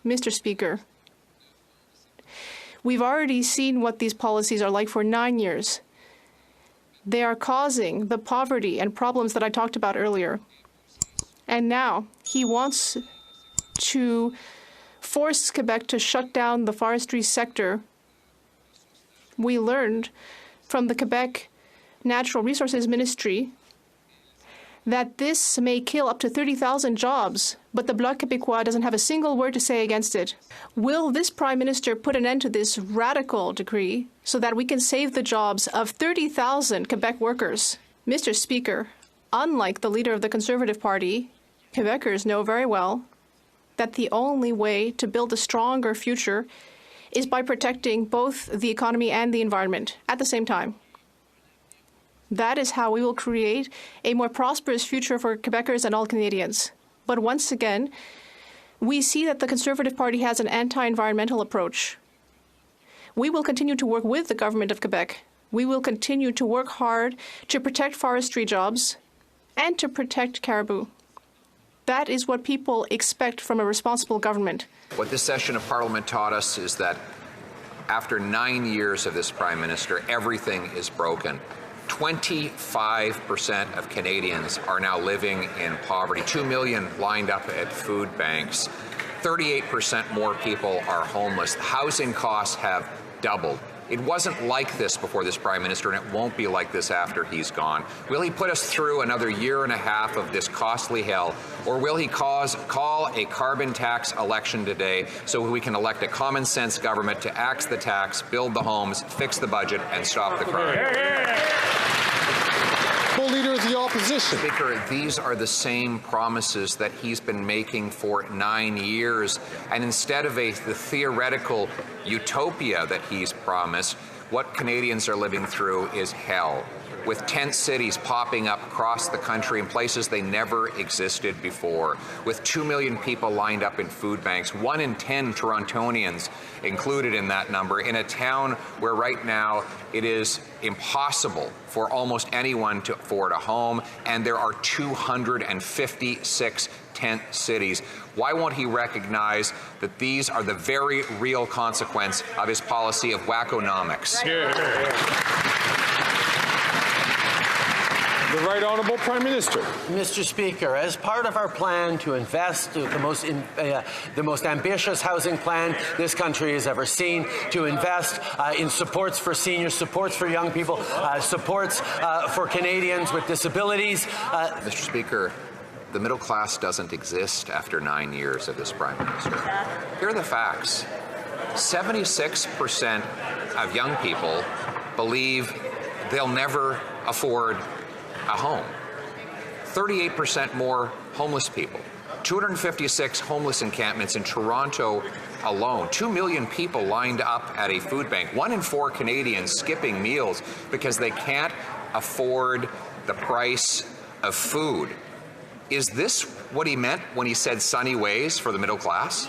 Mr. Speaker, we've already seen what these policies are like for 9 years. They are causing the poverty and problems that I talked about earlier. And now he wants to force Quebec to shut down the forestry sector. We learned from the Quebec Natural Resources Ministry that this may kill up to 30,000 jobs, but the Bloc Québécois doesn't have a single word to say against it. Will this Prime Minister put an end to this radical decree so that we can save the jobs of 30,000 Quebec workers? Mr. Speaker, unlike the leader of the Conservative Party, Quebecers know very well that the only way to build a stronger future is by protecting both the economy and the environment at the same time. That is how we will create a more prosperous future for Quebecers and all Canadians. But once again, we see that the Conservative Party has an anti-environmental approach. We will continue to work with the government of Quebec. We will continue to work hard to protect forestry jobs and to protect Caribou. That is what people expect from a responsible government. What this session of Parliament taught us is that after 9 years of this Prime Minister, everything is broken. 25% of Canadians are now living in poverty. 2 million lined up at food banks. 38% more people are homeless. Housing costs have doubled. It wasn't like this before this Prime Minister, and it won't be like this after he's gone. Will he put us through another year and a half of this costly hell, or will he call a carbon tax election today so we can elect a common sense government to axe the tax, build the homes, fix the budget, and stop the crime? Leader of the Opposition. Speaker, these are the same promises that he's been making for 9 years, and instead of the theoretical utopia that he's promised, what Canadians are living through is hell, with tent cities popping up across the country in places they never existed before, with 2 million people lined up in food banks, 1 in 10 Torontonians included in that number, in a town where right now it is impossible for almost anyone to afford a home, and there are 256 tent cities. Why won't he recognize that these are the very real consequence of his policy of Wacko Economics? The Right Honourable Prime Minister. Mr. Speaker, as part of our plan to invest the most ambitious housing plan this country has ever seen, to invest in supports for seniors, supports for young people, supports for Canadians with disabilities. Mr. Speaker, the middle class doesn't exist after 9 years of this Prime Minister. Here are the facts. 76% of young people believe they'll never afford a home. 38% more homeless people. 256 homeless encampments in Toronto alone. 2 million people lined up at a food bank. 1 in 4 Canadians skipping meals because they can't afford the price of food. Is this what he meant when he said sunny ways for the middle class?